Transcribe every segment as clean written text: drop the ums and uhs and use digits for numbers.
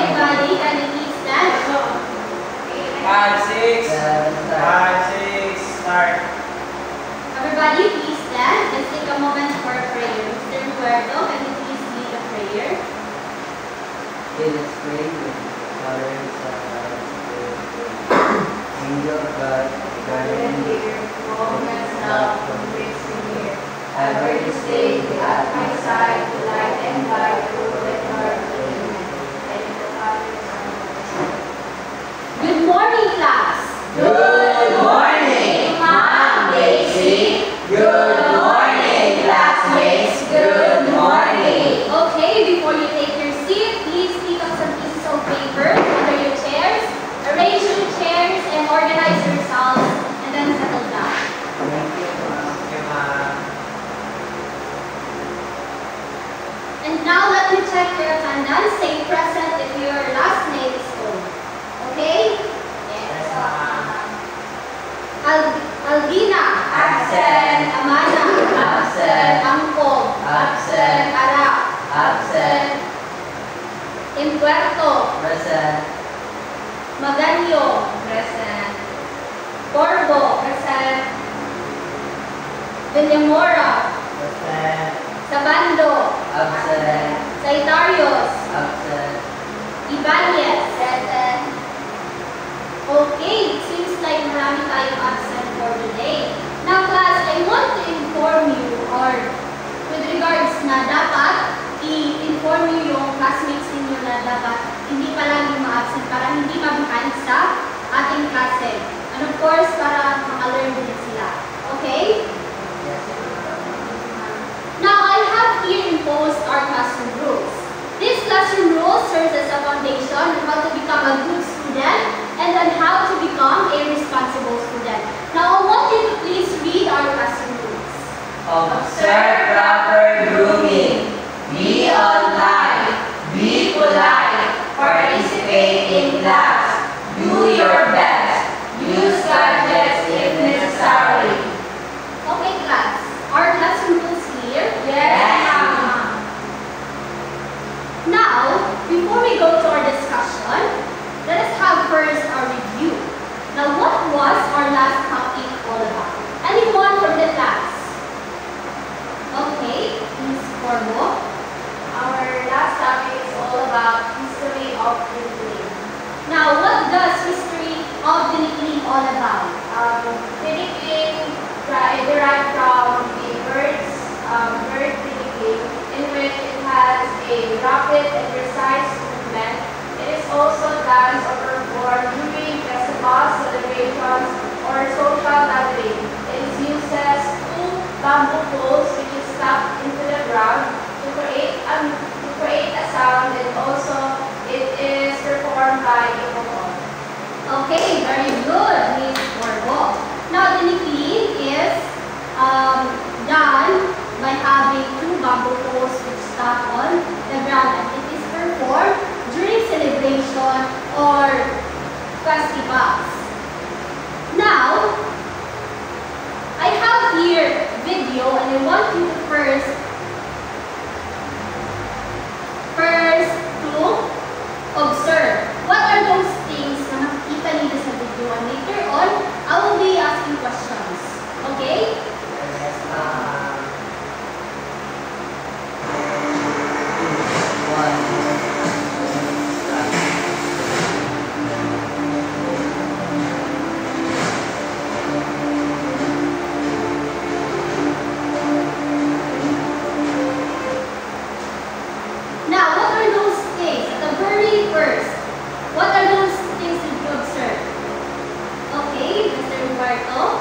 everybody, can you please stand? 5, 6, 5, 6, start. Everybody, please stand. Let's take a moment for prayer. Mr. Roberto, can you please lead the prayer? Okay, let's pray with Father and Son and Spirit. Angel of God, guardian here, moments now from grace to here. Ever this day, be at my side, to light and guide, rule and guard, amen. And in the Father, Son, and Spirit. Good morning, class. Good morning, Ma'am Daisy. Good morning, classmates. Good morning. Okay, before you take your seat, please pick up some pieces of paper under your chairs, arrange your chairs, and organize yourselves, and then settle down. And now let me check your attendance. Say present if your last name is O. Okay? Yes, ma'am. Alvina. Absent. Amana. Absent. Angkong. Absent. Arap. Absent. Impuerto. Present. Maganyo. Present. Corvo. Present. Villamora. Present. Sabando. Absent. Saitarios. Absent. Ibanez. Present. Okay, it seems like marami tayong absent for today. Now class, I want to inform you or with regards na dapat i-inform you yung classmates ninyo na dapat hindi palagi ma-absent para hindi ma-behind sa ating klase. And of course, para maka-learn din sila. Okay? Now, I have here imposed our classroom rules. This classroom rules serves as a foundation on how to become a good student and on how to become a responsible student. Now, I want you to please read our classroom rules. Observe proper grooming. Be on time. Be polite. Participate in class. Do your best. Use gadgets if necessary. Okay, class. Our classroom rules clear? Yes, ma'am. Now, before we go to our discussion, let us have first our review. Now, what was our last topic all about? Anyone from the class? Okay, Ms. Corvo. Our last topic is all about history of Philippines. Now, what does history of Dinikling all about? Philippines derived from the bird Philippine, in which it has a rapid and precise movement. It is also danced or performed during festivals, celebrations, or social gathering. It uses two bamboo poles which is stuck into the ground to create a sound, and also it is performed by a vocal. Okay, very good, Ms. Corvo. Now, the Dinikling is done by having two bamboo poles which stuck on the ground, and it is performed during celebration or festivals. Now, I have here video, and I want you to first to observe what are those things na makikita niyo sa video, and later on, I will be asking questions. Okay? Yes, one. Now, what are those things? At the very first, what are those things that you observe? Okay, Mr. Roberto.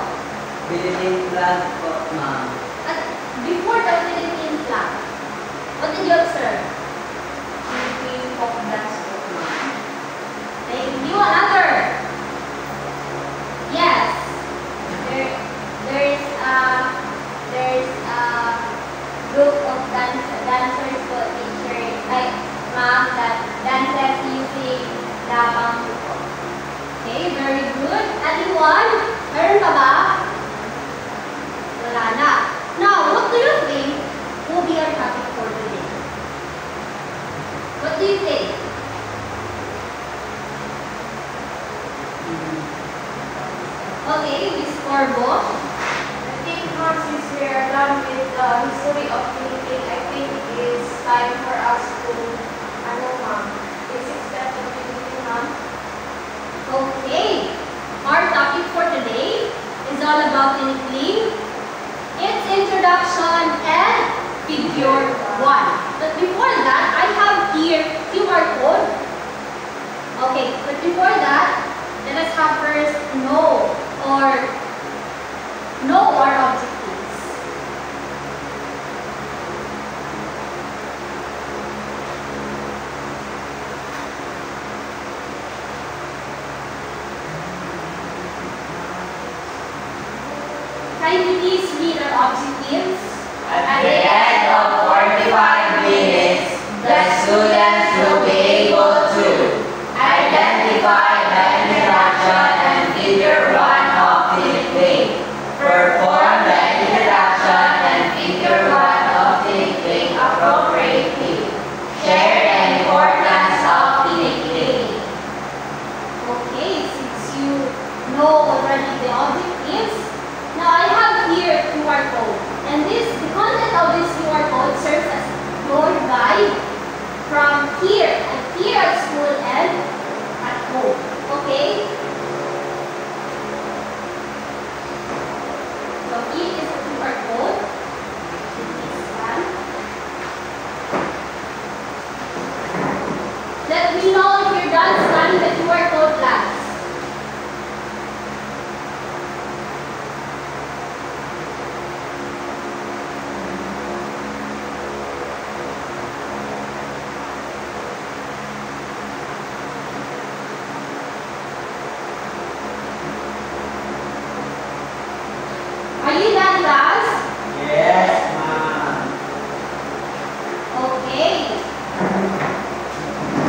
Philippine flag po, ma'am. At before the Philippine flag, what did you observe? Philippine folk dance po, ma'am. Thank you. Another. Yes. There's a group of dancers po, teachers, like ma'am, that dances using the bamboo po. Okay, very good. Anyone? Meron pa ba? Wala na. Now, what do you think will be our topic for today? What do you think? or both? I think ma'am, since we are done with the history of thinking, I think it is time for us to, ano ma'am, basic steps of thinking ma'am. Okay. Our topic for today is all about thinking. Its introduction and figure 1. But before that, I have here QR code. Okay, but before that, let us have first know our objectives. Can you please read our objectives? At the end of 45 minutes, the students will be able to identify the introduction and figure 1 of thinking, perform the introduction and figure 1 of thinking appropriately, share the importance of thinking. Okay, since you know already the objectives, now I have here a QR code. And the content of this QR code serves as your guide from here at school and at home. Okay? So here is the QR code. Please scan. Let me know if you're done scanning the QR code, class. Are you done, class? Yes, ma'am. Okay.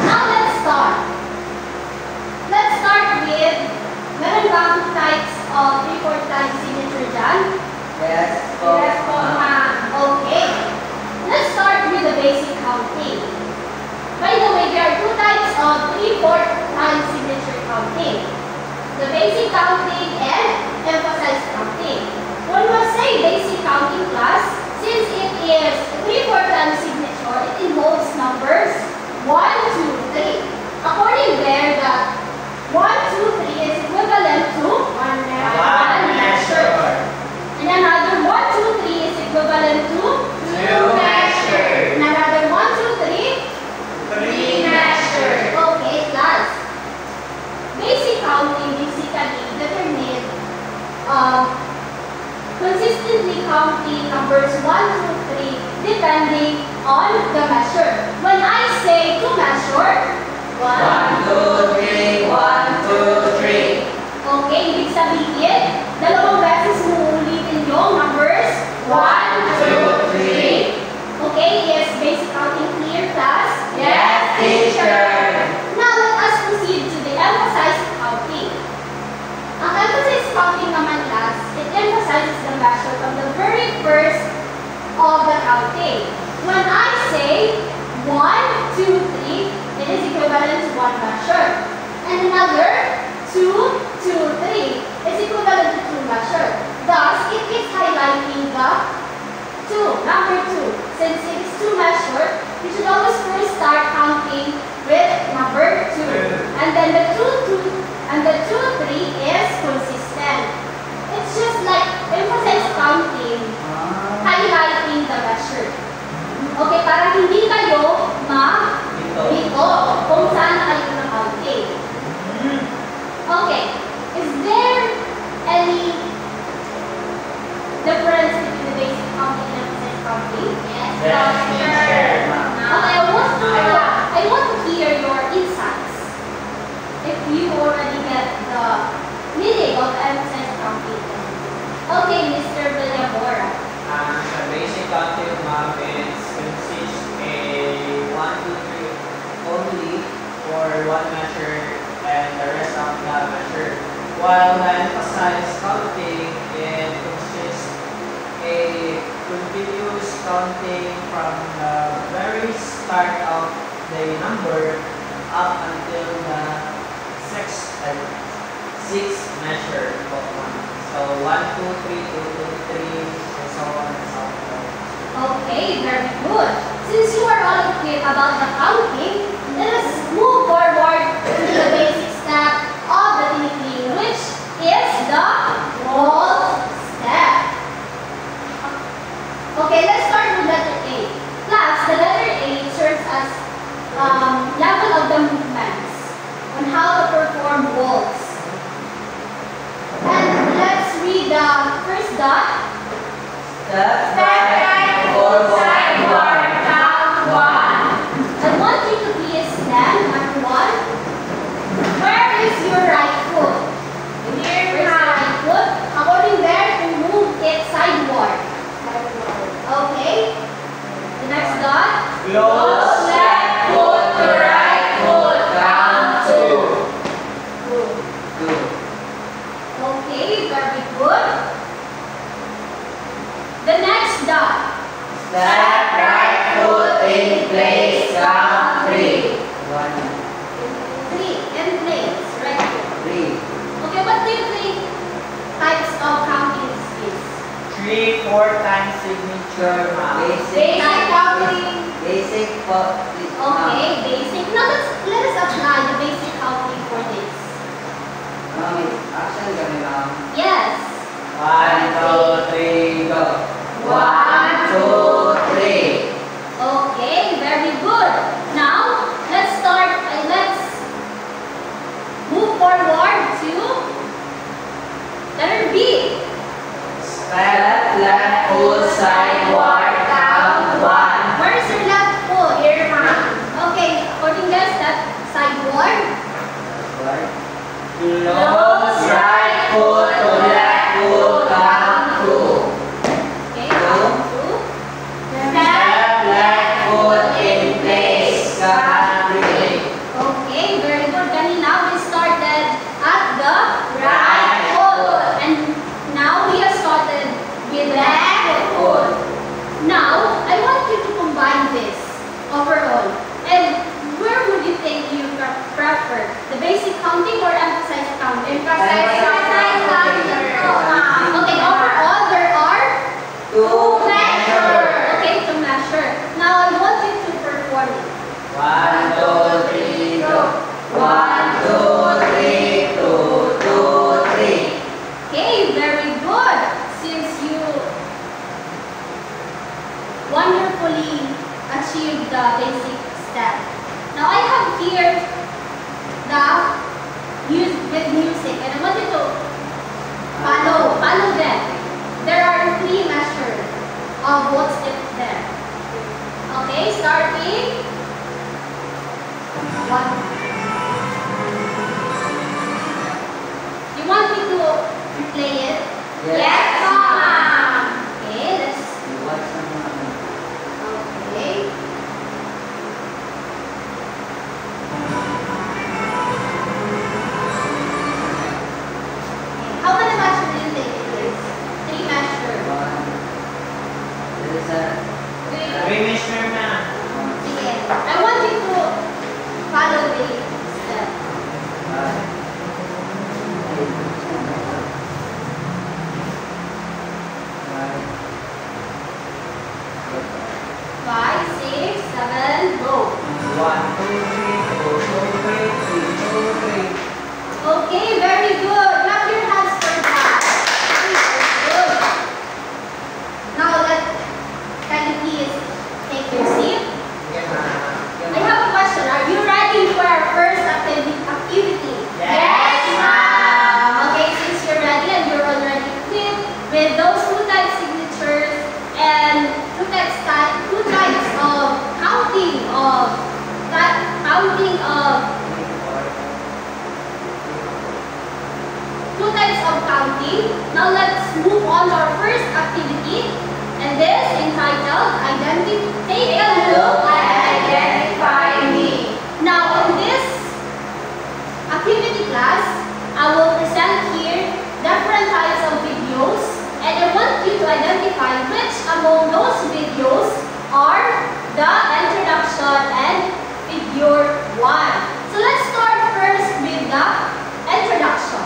Now let's start. Let's start with, meron bang types of 3/4 times signature dyan? Yes, Yes po, ma'am. Okay. Let's start with the basic counting. By the way, there are 2 types of 3/4 times signature counting. The basic counting and emphasized counting. One must say basic counting class, since it is 3/4 times signature, it involves numbers 1, 2, 3. According there, the 1, 2, 3 is equivalent to one measure. And another 1, 2, 3 is equivalent to 2 measures. And another 1, 2, 3. 3 measures. Okay, class. Basic counting basically determine consistently counting numbers 1, 2, 3 depending on the measure. When I say to measure, 1, 2, 3, 1, 2, 3. okay, ibig sabihin, dalawang beses mo ulitin yung numbers 1, 2, 3. Okay, yes, basic counting clear, class? Yes, teacher. Now let us proceed to the emphasized counting. Ang emphasized counting naman, class, it emphasizes the measure from the very first of the counting. When I say 1, 2, 3, it is equivalent to one measure. And another 2, 2, 3 is equivalent to 2 measure. Thus, it is highlighting the 2, number 2. Since it is 2 measure, you should always first start counting with number 2. And then the 2, 2, and the 2, 3 is consistent. It's just like emphasized counting, highlighting the measure. Okay, para hindi kayo ma-bito kung saan kayo na-counting. Okay, is there any difference between the basic counting and emphasized counting? Yes, teacher. Okay, I want to hear your insights. If you already get the meaning of emphasized counting. Okay, Mr. Villamora. The basic counting, ma'am, consists a 1, 2, 3 only for one measure and the rest of the measure. While the emphasized counting, it consists a continuous counting from the very start of the number up until the sixth measure of one. So 1, 2, 3, 2, 2, 3, and so on and so forth. Okay, very good. Since you are all equipped about the counting, let us move forward to the basic step of the tiniking, which is the whole step. Okay, let's start with letter A. Class, the letter A serves as level of the movements on how to perform waltz. And let's read the first dot. Step right, full sideward, count 1. I want you to please stand, everyone. Where is your right foot? Here, Where's your right foot? According there, to move it sideward. Okay. The next dot. Close left foot to right foot, count 2. 2. Okay, very good. The next dot. Step right foot in place, count 3. 1, 3 in place. Right foot. 3. Okay, what do you think types of counting is this? 3, 4 times signature, ma'am. Basic. Basic counting. Basic po. Okay, basic. Now let us apply the basic counting for this. Action kami ma'am. Yes. 1, 2, 3, go. 1, 2, 3. Okay, very good. Now, let's start and let's move forward to letter B. Step left foot sideward, count 1. Where is your left foot? Here, ma'am. Okay, according to step sideward. Right. Close right foot to left foot, count 2. Okay, count 2. Step left foot in place, count 3. Okay, very good. Kanina we started at the Right foot. And now we have started with left foot. Now, I want you to combine this overall. And where would you think you prefer? The basic counting or emphasize counting? Emphasize counting. Okay, overall there are 2 measure. Okay, to measure. Now, I want you to perform it. 1, 2, 3, go. 1, 2, 3, 2, 2, 3. Okay, very good. Since you wonderfully achieved the basic step. Now I have here the with music and I want you to follow them. There are 3 measures of what step there. Okay, starting 1. You want me to replay it? Yes, ma'am. Okay, let's. Watch naman. Okay. How many measures do you think it is? 3 measures. 1. There is a 3 measure, ma'am. Sige. I want you to follow the step. 5, 6, 7, go. 1, 2, 3, 2, 2, 3, 3, 2, 3. Okay, very good. Clap your hands for that. Very good. Now can you please take your seat? Yes, ma'am. I have a question. Are you ready for our first activity? Yes, ma'am. Okay, since you're ready and you're already equipped with those 2 types signatures and 2 types of counting of 2 types of counting. Now let's move on to our first activity, and this entitled Take a Look and Identify Me. Now in this activity class, I will present here different types of videos, and I want you to identify which among those videos are the introduction and figure 1. So let's start first with the introduction.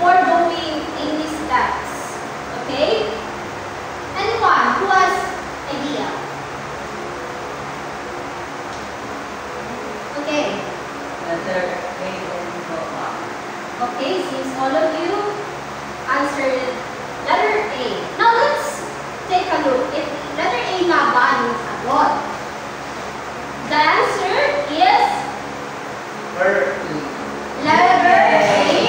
before doing any steps. Okay? Anyone who has idea? Okay. Letter A and go up. Okay, since all of you answered letter A. Now let's take a look. If letter A nga ba ang sagot? The answer is letter A.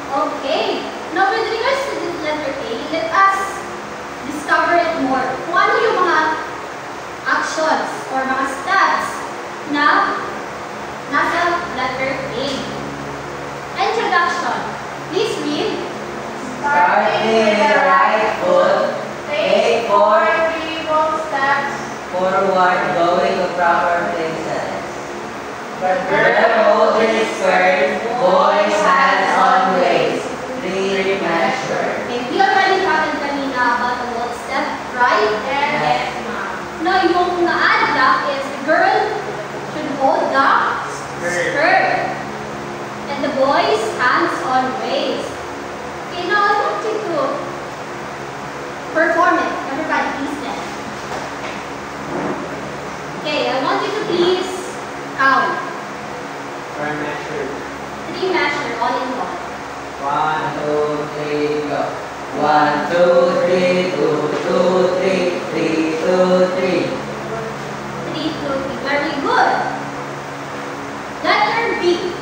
Okay. Now with regards to this letter A, let us discover it more. Kung ano yung mga actions or mga steps na nasa letter A. Introduction. Please read. Starting with the right foot, take 4 3 steps. forward going to proper places. Girl holding skirt, boys hands on waist. 3 measure. Okay, we already talked kanina about the what step, right? Yes, ma'am. Now, yung na-add lang is the girl should hold the skirt. And the boys hands on waist. Okay, now I want you to perform it. Everybody, please stand. Okay, I want you to please count. Per measure. 3 measure, all in one. 1, 2, 3, go. 1, 2, 3, 2, 2, 3, 3, 2, 3. 3, 2, 3. Very good. Letter B.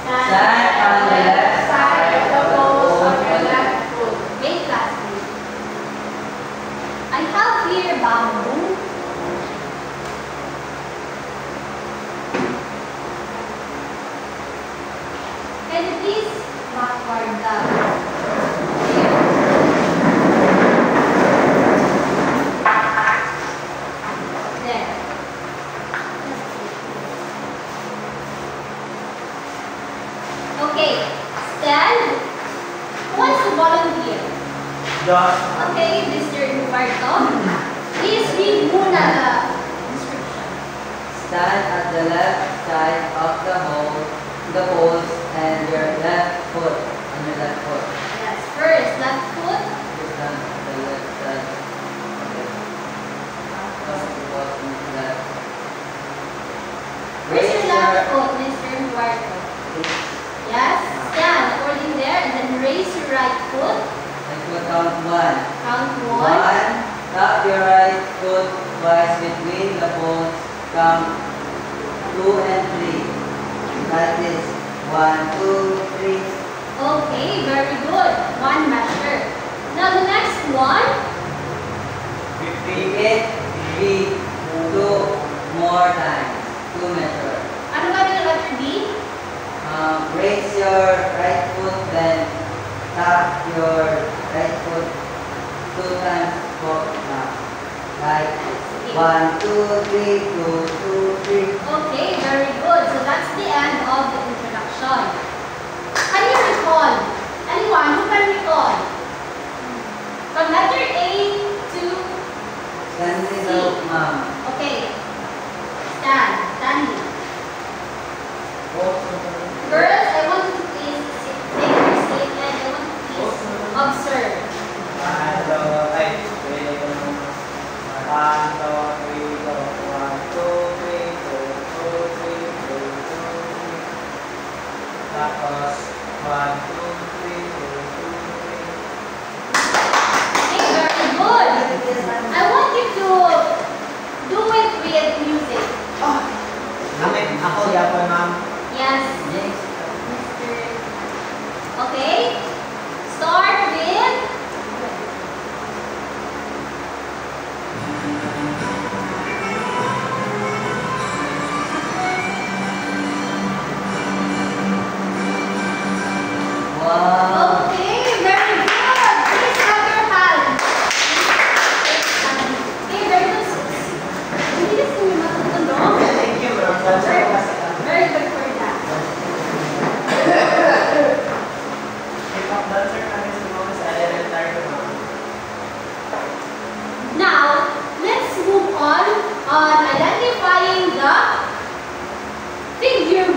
Stand on the left Side of the post on your left foot. Wait, classmate. I have here bamboo. Can you please backward the there. Okay, stand. Who wants to volunteer? Just Okay, Mr. Dubarto, please read muna the description. Stand at the left side of the hole, the post, and your left foot on your left foot. Yes, first, left foot. Just stand at the left side. Okay. First the post on the left. Where's your left foot, Mr. Dubarto? Yes, stand according there, and then raise your right foot. And put count 1. Count 1. 1. Tap your right foot twice between the posts. Count 2 and 3. That is 1, 2, 3. Okay, very good. 1 measure. Now the next one. 50. Repeat 3, 2 more times. 2 measure. Ano ba yung letter B? Raise your right foot, then tap your right foot 2 times for now. Like 1, 2, 3, 2, 2, 3. Okay, very good. So that's the end of the introduction. Can you recall? Anyone who can recall? From letter A to Standing up, ma'am. okay. Standing. Girls, I want you to please take your seat and I want you to please observe. 1, 2, ay, wait ko naman. 1, 2, 3, go. 1, 2, 3, 2, 2, 3, 2, 2, 3. Tapos, 1, 2, 3, 2, 2, 3. Okay, very good. I want you to do it with music. Ako, yapon, ma'am. Yes, Yes. Mr. Okay, start with Wow. okay, very good. Please have your hand. Okay, very good. Hindi kasi may matutulong. Thank you, ma'am. Very good for that.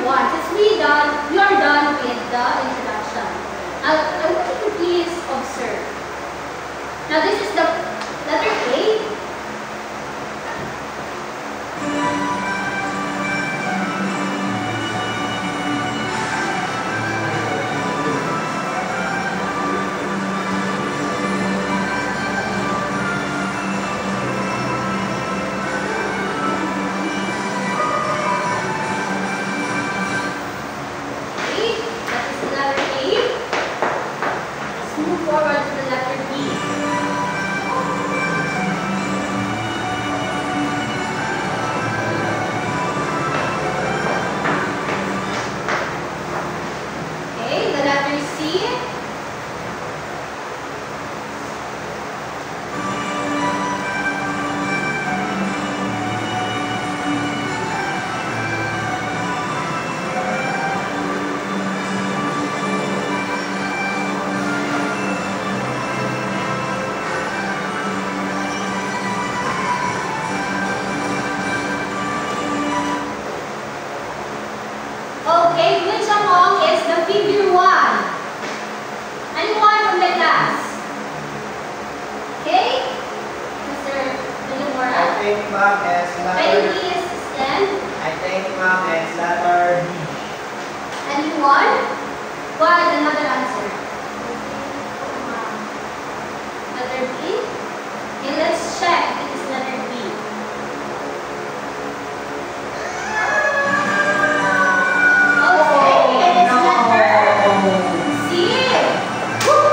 1. Since we are done with the introduction. Now, I want you to please observe. Now, this is the letter A. Forward to the letter B. Okay, the letter C. Okay, which among is the figure 1? Anyone from the class? Okay? Mr. Villamora? I think ma'am is Can you letter. please stand? I think ma'am is letter D. Anyone? What is another answer? Letter B? Okay, let's check if it is letter B. Okay, it is letter C. Woo!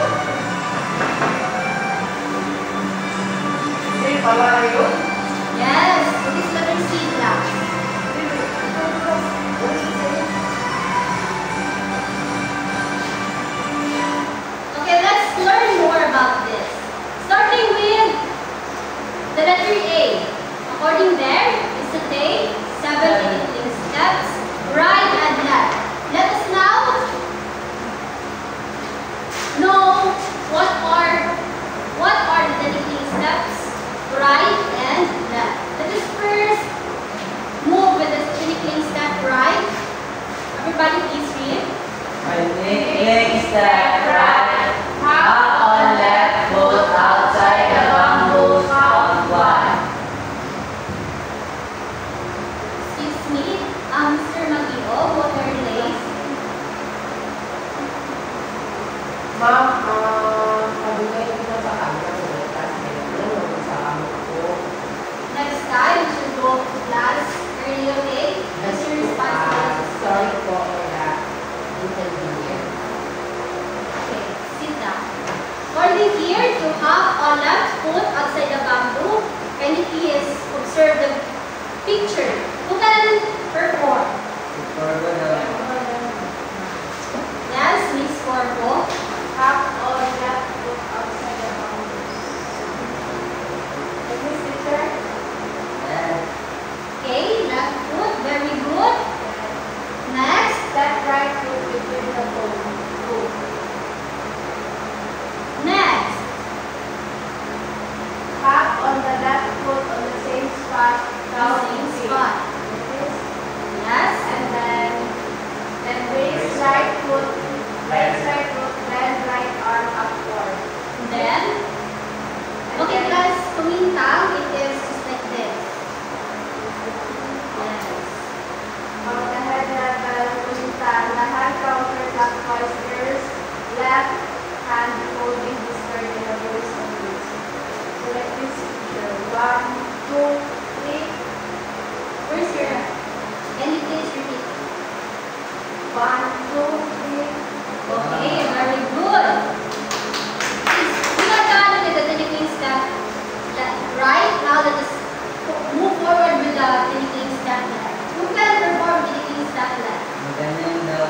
Kasi pala yun. Yes, it is letter C, class. Okay, let's learn more about this. Starting with the letter A. According there is to take 7 editing steps, right and left. Let us now know what are the editing steps, right and left. Let us first move with the editing step right. Everybody please read. Thinking step right, hop on left foot outside the bamboo, count 1. Excuse me, Mr. Magio, what are your lays? Ma'am, pabigay ko na sa kanya sa letas. Ano sa amo ko? Next time, you should go to class early, okay? That's your responsibility. Sorry po for that inconvenience. Okay, sit down. According here, to hop on left foot outside the bamboo, can you please observe the picture? Who can perform? Corbo na. Yes, Miss Corbo. Hop on left foot outside the boundaries. Is this teacher? Yes. Okay, left foot, very good. Next, Step right foot between the toes. next. Hop on the left foot on the same spot. Down Same in spot. Like this. Yes, And then raise right foot, bend right arm upward. and then. Okay, class, kumintang, it is just like this. Yes. On the head level, kumintang, the hand counterclockwise first, left hand holding the skirt in a horizontal. So like this picture. 1, 2, 3. Where's your, can you please repeat? 1, 2, 3. Okay, very good. We got done with the thinking step right. Now let us move forward with the thinking step left. Who can perform the thinking step left? Ganyan daw.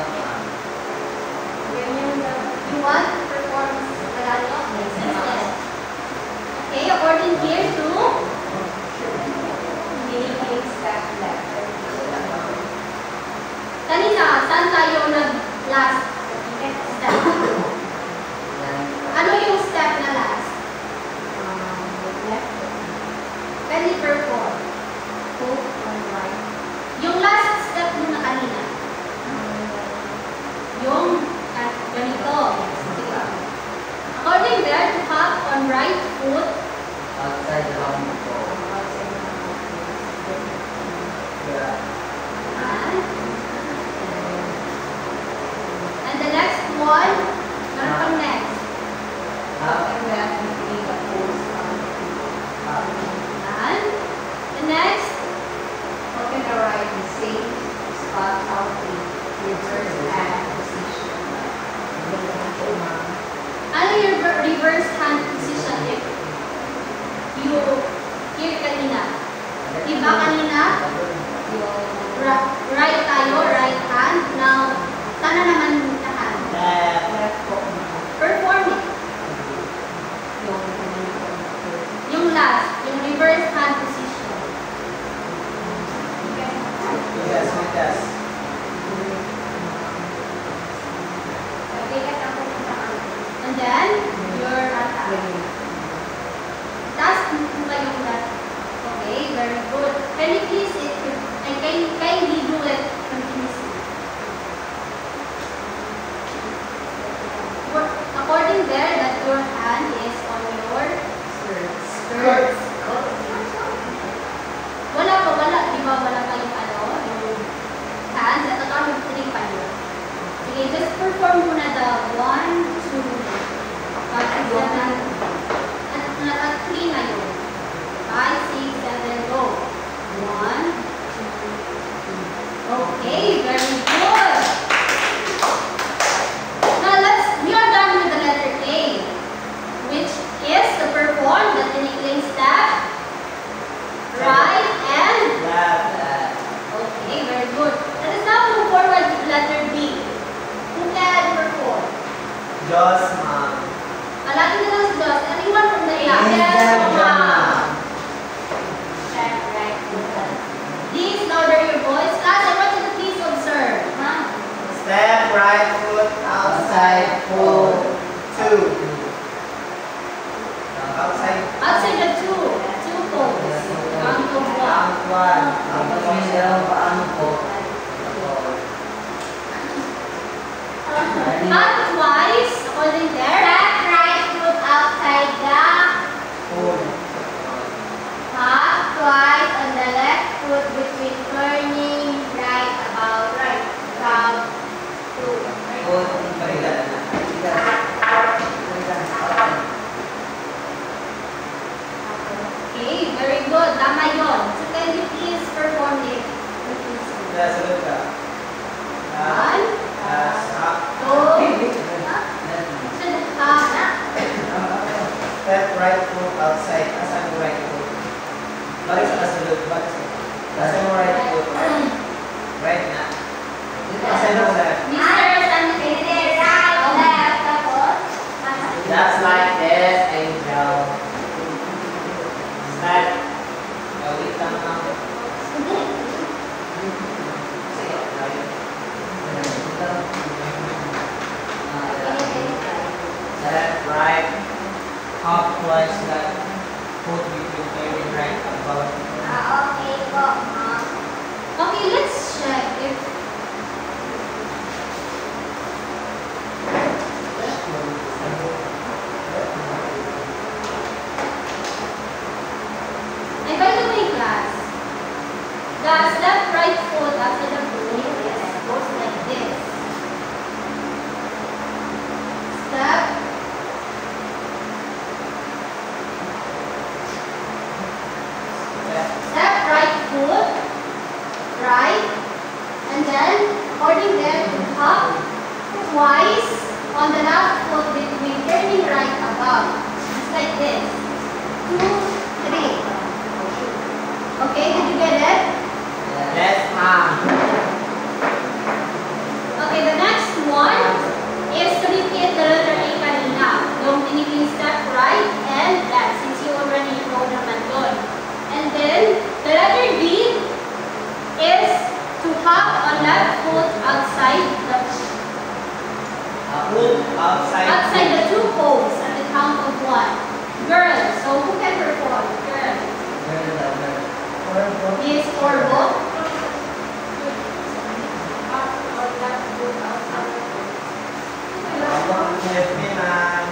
Ganyan na. You want to perform Tagalog? Yes. Okay, according here to Thinking step left. kanina, saan tayo nag-last step? Ano yung step na last? Left. Can you perform? Hook on right. Yung last step mo na kanina. Sana naman lahat. Left. Perform it. Yung last, yung reverse hand position. Yes, Midas. And then, your attack. Taas mo yung last. Okay, very good. Can you please, kindly do it continuously? According there that your hand is on your skirts. Wala. Di ba wala kayong yung hand at account of 3 pa yun. Sige, just perform muna the 1, 2, 5, 7, at 3 na yun. 5, 6, 7, go. 1, 2. Okay, very good. Now we are done with the letter A, which is to perform the tinikling step, right and Left. okay, very good. Let us now move forward to letter B. Who can perform? Just, ma'am. Alagin na lang si Joss. Anyone from the class? Yes, ma'am. Check, right. Please louder your voice. Class, I want you to please observe. Ma'am. Step right foot outside foot 2. Outside the two poles. Count of 1. Count 1. Tapos may dalawang paano po. Count twice. According there. Step right foot outside the Foot. hop twice on the left foot between turning right about right. Count 2. Foot. Balikan na. Okay, very good. Tama yun. So can you please perform it? Sunod ka. 1, Stop. 2, Step right foot outside. Asan mo right foot? Balik sa kasunod. Asan mo right foot? Right na. Asan mo left? Mr. Sanitizer, right, left, tapos? Just like this, Angel. Start. Gawin lang ako. Sige, gawin. Left, right. Hop twice left. Foot between turning right about. Okay po, ma'am. Okay, let's check if and by the way, class, the left right foot after the foot goes like this. Step. Step right foot, right, and then according there to hop twice on the left foot between turning right above. Just like this. 2, 3. Okay, did you get it? Yes, ma'am. Okay, the next one is to repeat the letter A kanina. Yung tinipin step right and left since you already know naman yun. And then, the letter B is to hop on left foot outside Outside. the 2 poles at the count of 1. Girls, so who can perform? Girls. Miss Orbo. Left me, ma'am.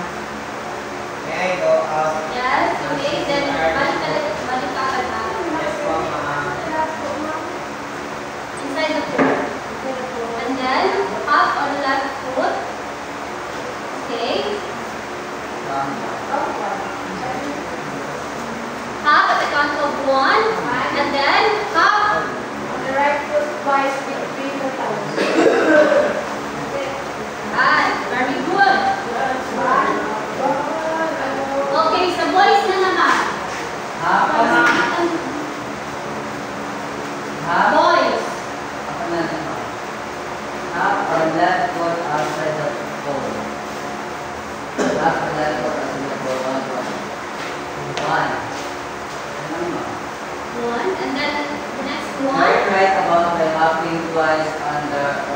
May I go out? Yes, okay. Then, balik ka na. Yes, po, ma'am. Inside the pool. And then, hop on left foot. Okay. Hop at the count of 1. And then, hop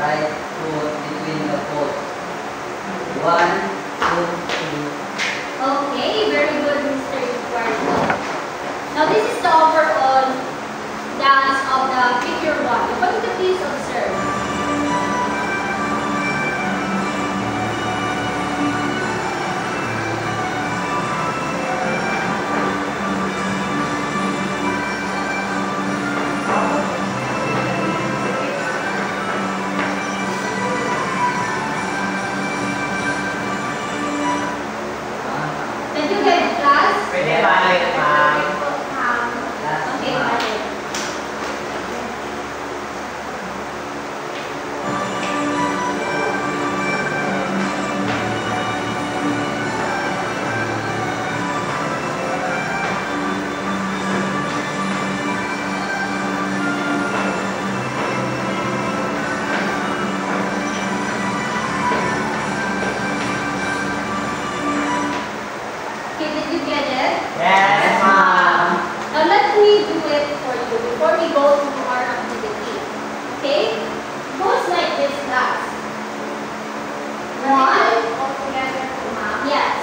right foot between the posts. 1, 2, 3. Okay, very good, Mr. Eduardo. Now this is the overall dance of the figure 1. What did you please observe? Did you get it, class? Pwede ba ulit, ma'am? Last Okay, one. got it. Okay, did you get it? Yes, ma'am. Now let me do it for you before we go to our activity. Okay? It goes like this, class. One. Altogether po, ma'am. Yes.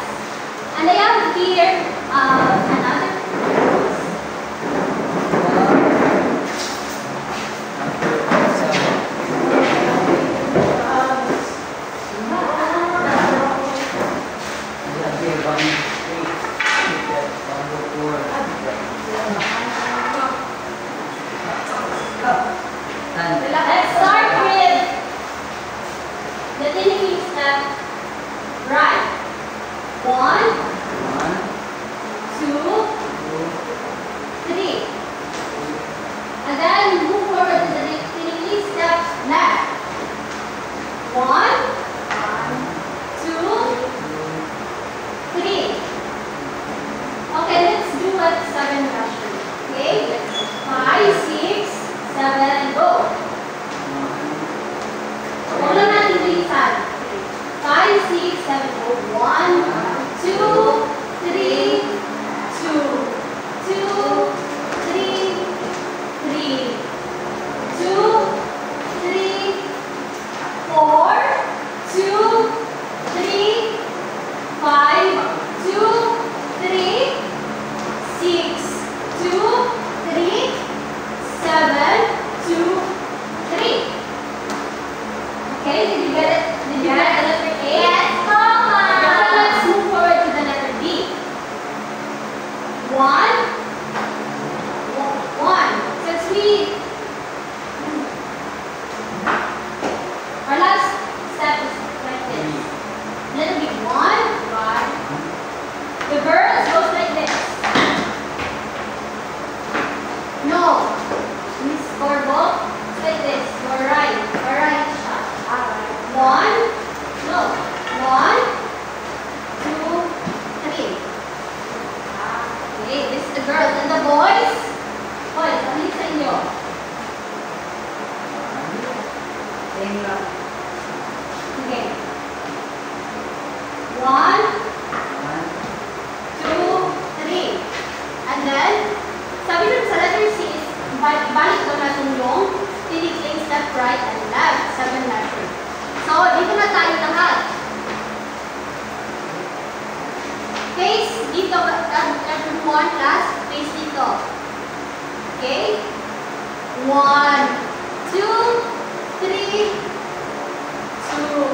And I have here another pose. Let's start with the thinking step. Right. 1, 2, 3. And then move forward to the thinking step left. 1, 2, 3. Okay, let's do what 7 measure. Okay, 5, 6, 7, go. Huwag lang natin bilisan. 5, 6, 7, go. 1, 2, 3, 2, 2, 3, 3, 2, 3, 4, 2, 3, 5, 2, 3, 6, 2, 3, 7, 2, 3. Okay, did you get it? Did you get the letter A? Yes, Mama. Now let's move forward to the letter B. 1, 1. Since our last step is like this. Letter B. 1, 1. The girls goes like this. No. Miss Corbo, it's like this. You're right. You're right shot. Alright. 1. No. 1, 2, 3. Okay, this is the girls. And the boys? Boys, ano yung sa inyo? Same lang. Okay. 1, 1, 2, 3. And then, sabi nun sa letter C is, balik daw natin yung tinikling step right and left, 7 measure. So, dito na tayo lahat. Face dito, everyone class, face dito. Okay? 1, 2, 3, 2,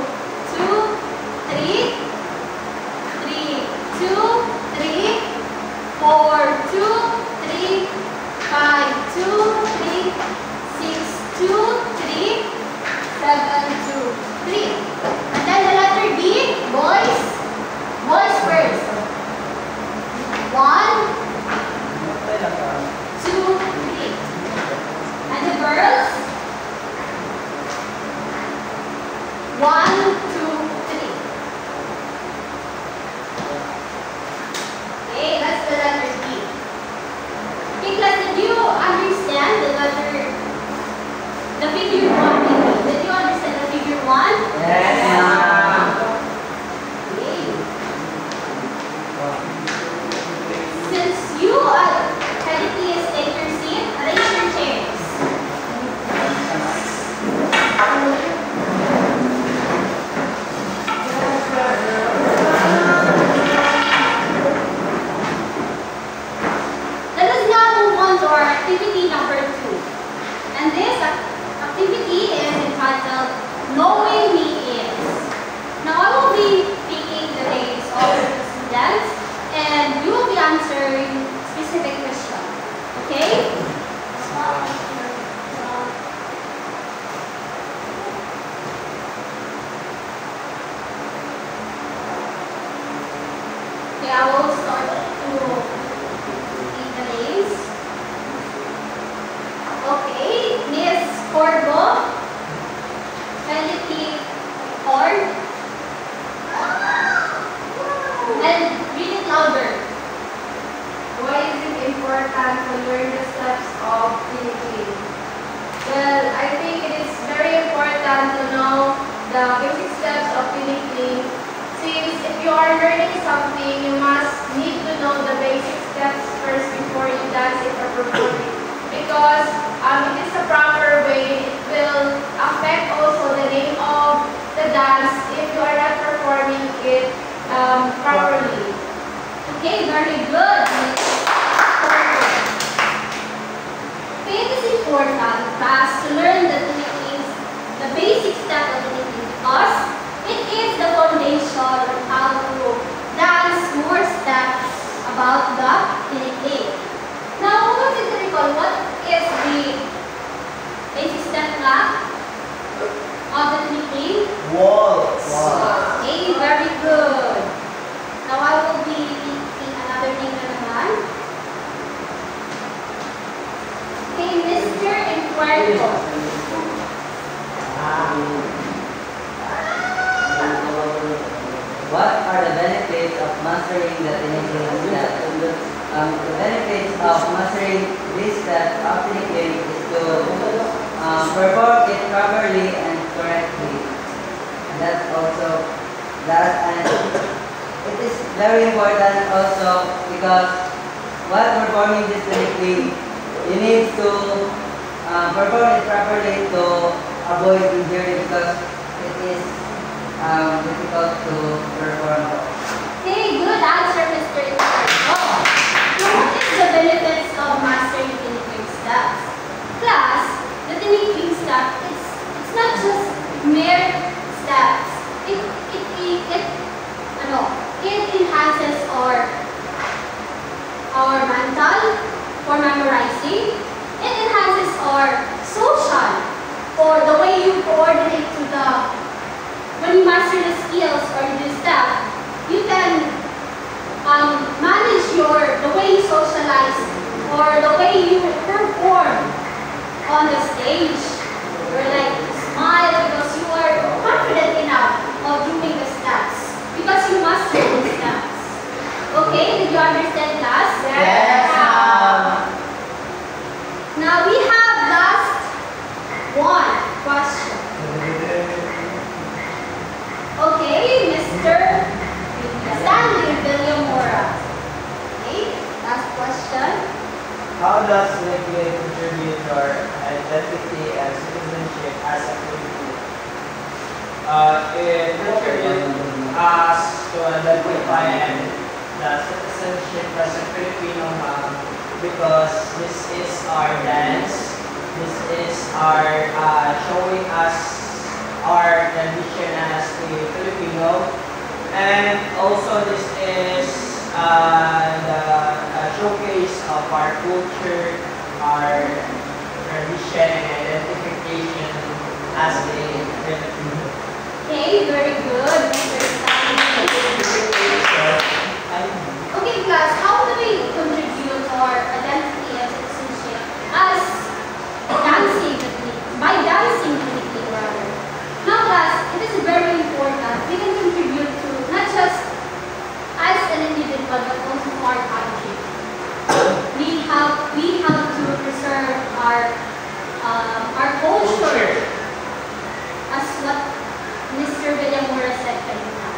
2, 3, 3, 2, 3, 4, 2, 3, 5, 2, 3, 6, 2, 3, 7, 2, 3. And then the letter B, boys. Boys first. 1, 2, 3. And the girls? 1, 2, 3. Okay, that's the letter B. Okay, class, did you understand the figure 1? Did you understand the figure 1? Yes, ma'am. Okay. Since you are ready, please take your seat. Arrange your chairs. the basic steps of thinking. Since if you are learning something, you must need to know the basic steps first before you dance it or perform it. Because it is a proper way, it will affect also the name of the dance if you are not performing it properly. Okay, very good. Okay, it is important for us to learn the basic step of the technique because it is the foundation of how to dance more steps about the technique. Now, who wants to recall what is the basic step class of the technique? Waltz. Okay, very good. Now I will be teaching another thing na naman. Okay, Mr. Encuentro. What are the benefits of mastering the Tiniking step? The benefits of mastering this step of Tiniking is to perform it properly and correctly. And that's also that, and it is very important also because while performing this Tiniking, you need to perform it properly to avoid injury because it is difficult to perform. Okay, good answer, Mr. Encuentro. Now, what is the benefits of mastering Tiniking steps? Class, the Tiniking step, it's not just mere steps. It enhances our mental for memorizing. It enhances our social for the way you coordinate when you master the skills or the step, you can manage the way you socialize or the way you perform on the stage. You're like smile because you are confident enough of doing the steps because you master the steps. Okay, did you understand, class? Yes, Now we have last one question. Okay, Mr. Stanley Villamora. Okay, last question. How does Tiniking contribute to our identity and citizenship as a Filipino? It contributes us to identify the citizenship as a Filipino because this is our dance. This is our showing us our tradition as a Filipino, and also this is the showcase of our culture, our tradition and identification as a Filipino. Okay, very good, Mr. Stanley. Okay, class, how do we contribute to our identity and citizenship as dancing technique? By dancing technique, rather. Now, class, it is very important. We can contribute to not just as an individual, but also to our country. We have to preserve our culture, as what Mr. Villamora said kanina.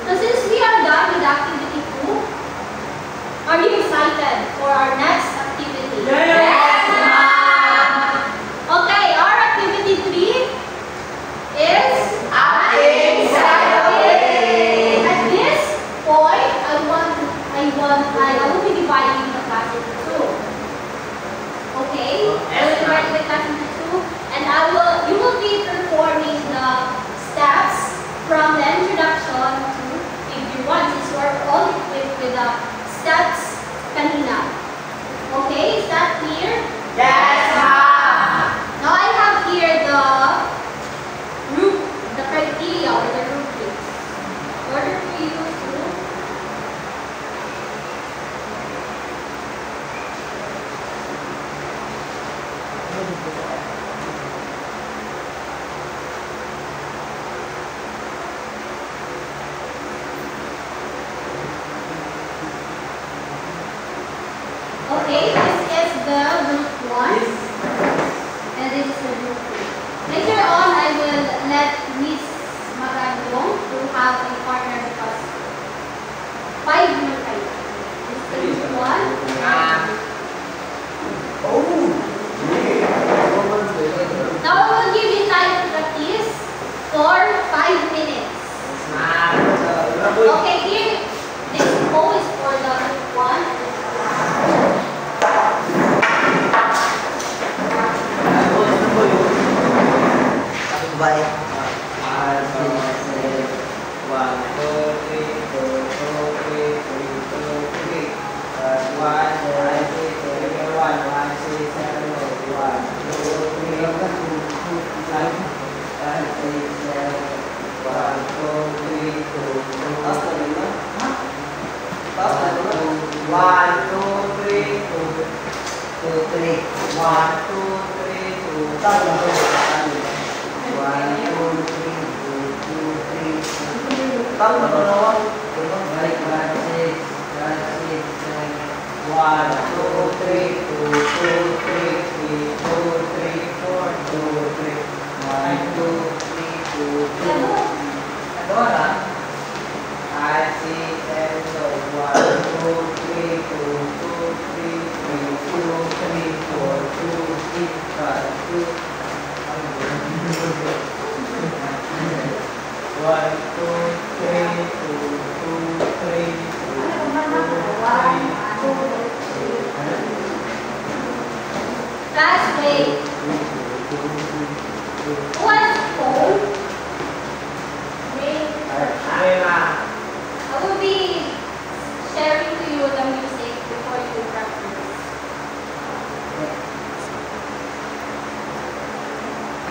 So since we are done with activity 2, are you excited for our next activity? Yes, ma'am! Okay, our activity 3 is Acting Saturday. At this point, I will be dividing the class into 2. Okay? I will divide the class into 2, and you will be performing the steps from the introduction to figure 1 since you are all equipped with the steps kanina. Okay, is that clear? Yes, ma'am. Now I have here the criteria or the rubrics. In order for you to 3. 1, 2, 3, 2, 3. 1, 2, 3, 2, 2, 3. Tama na naman. Balik 1, 6, 1, 2, 3, 2, 2, 3, 3, 2, 3, 4, 2, 3, 1, 2, 3, 2, 2, 3, 4, 5, 6, 7, 1, 2, 3, 2, 2, 3, 3, 2, 3, 4, 2, 6, 5, 2. 1, 2, 3, 2, 2, 3, 2, 3. Classmate, what's phone? Okay, ma'am. I will be sharing to you the music before you practice.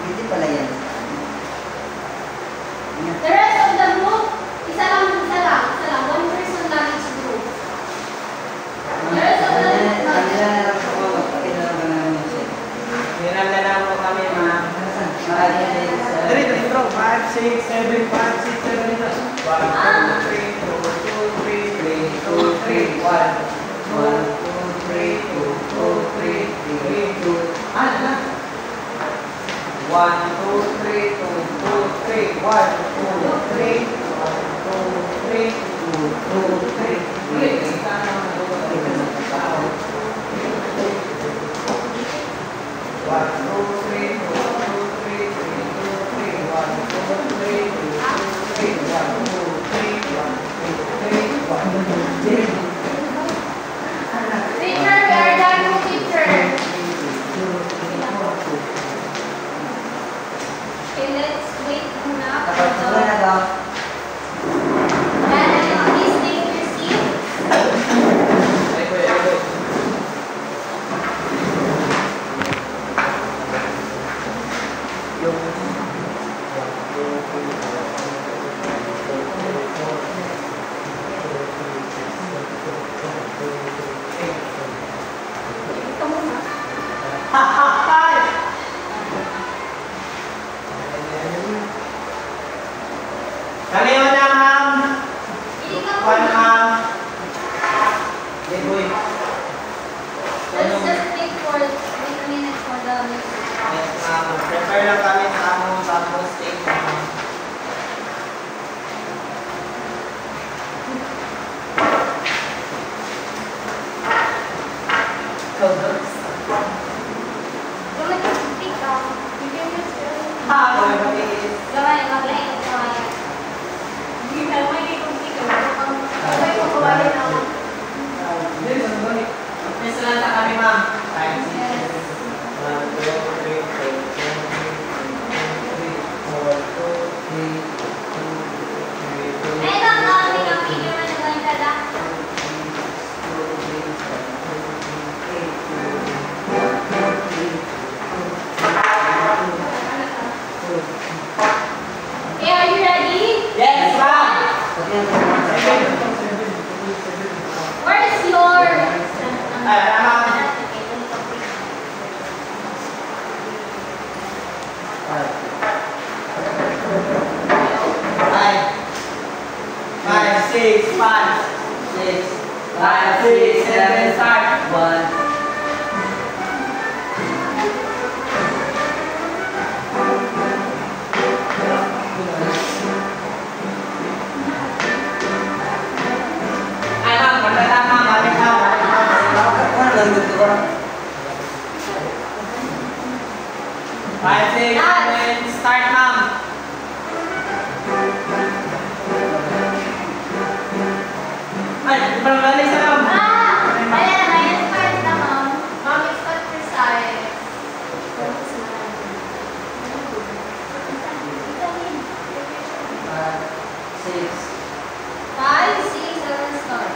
Hindi pala yan. The rest of the group, isa lang. One person lang each group. The rest of the group, Nilalala po kami, ma'am. 3, 5, 6, 7, 5, 6, 7, 1, 2, 3, 2, 3, 2, 3, 1, 2, 3, 2, 2, 3, 3, 2. Ano na? 1, 2, 3, 2, 2, 3, 1, 2, 3, 1, 2, 3, 2, 2, 3. Teacher, we are done with teacher. okay, let's wait muna. Tapos na daw. And please take your seat. Ito muna. Kami mo na, ma'am. Hindi ka One, muna. ma'am. Boy. Let's just wait a minute for the music. Yes, ma'am. Prepare lang kami sa among sample state, ma'am. Kung nag-speak ka, you can use your Ha, boy, mabilis. Gawin, mag-like at kawayan. Hindi na, may speak ka. May kawayan ako. May salanta kami, ma'am. 5, 6, 7, 1, 2, 3, 4, 2, 3, 2, 3, 2, Ay, lang kami ang video na nagawin ka lang. Okay, are you ready? Yes, ma'am. Where's your... Ma'am. 5, 6, 5, 6, 5, 6, 7, start. 1. Ay, ma'am, magandang ma'am. Balik ma'am. Ano lang gusto ko? 5, 6, 7, start, ma'am. Ay, balik sa ma'am. Ayan, first na, ma'am. Mom, it's not precise. 6. 5, 6, 7, start.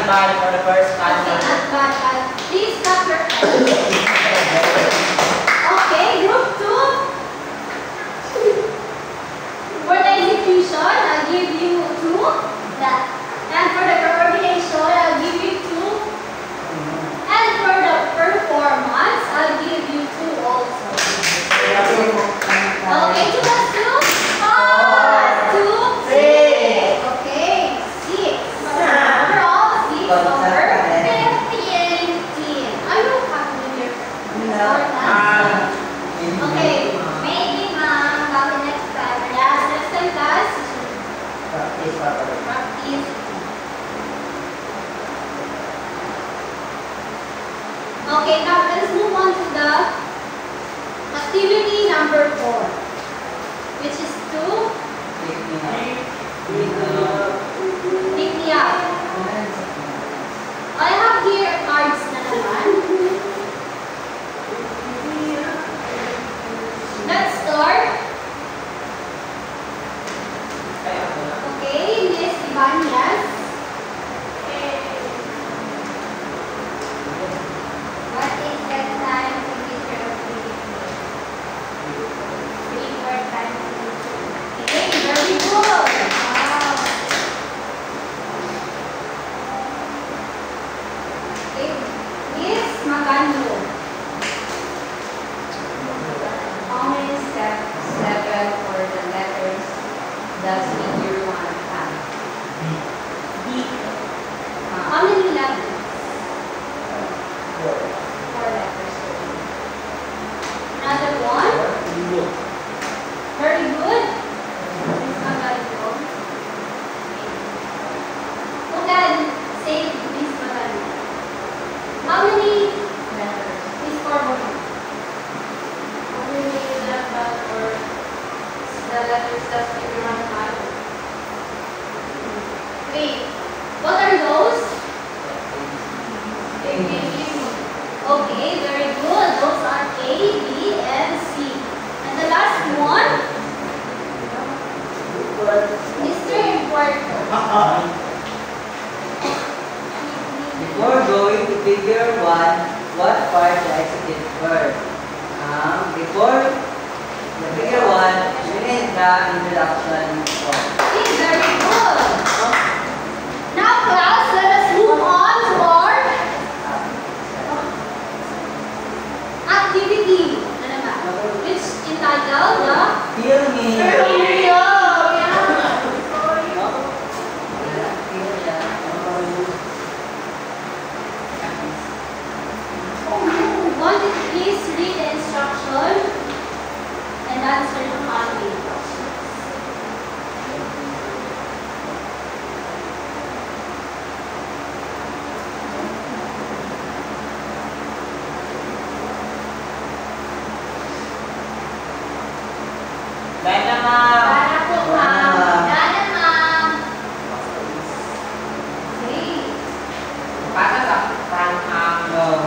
bad for the first Okay, answer. not bad. Please stop your pen. Okay, group 2. For the execution, I'll give you 2. And for the coordination, I'll give you 2. And for the performance, I'll give you 2 also. Okay, 2 plus 2? 2, 6. Okay, 6. Overall, 6 over 15. Are you happy with your performance? Okay, maybe ma'am, back next time. Yes, next time class, Practice pa pala. practice. Okay, now let's move on to the activity number 4, which is to pick me up. I have here cards na naman. Let's start. Okay, Miss Ibanez. What is the time signature of reading? 3 more times signature. Okay, very good. Wow. Okay, Miss Magano. How many steps 7 for the letters does figure 1 have? How many letters? 4 letters. Another one. Very good. Miss Magano. Who can say Miss Magano? How many Letters. Miss Corbon? How many letters or the letters does figure 1 have? 3. What are those? Okay, very good. Those are A, B, and C. And the last one, Mr. Puerto. Before going to figure 1, what part the executive verb? Before the figure 1, you need the introduction form. Okay, very good. Now, class, let us move on to our activity, which entitled the Feel me. Want to please read the instruction and answer the following questions. Dahil ma'am. Para po, ma'am. Dana, ma'am. Okay. Para sa front angle.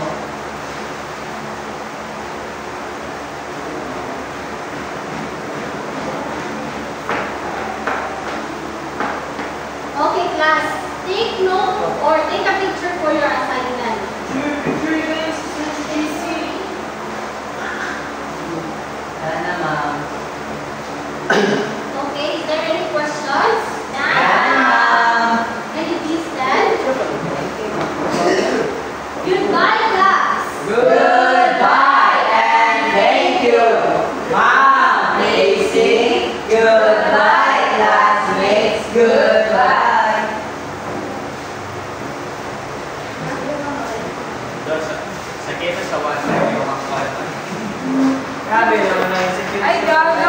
Okay, class. Take note or take a picture for your assignment. Sana ma'am. Okay, is there any questions? Ma'am. Can you please stand? Goodbye, class. Goodbye and thank you. Mom, please sing goodbye, classmates. Goodbye. Sa kita sa one time yung mga Grabe naman ang executive. Ay, gaga!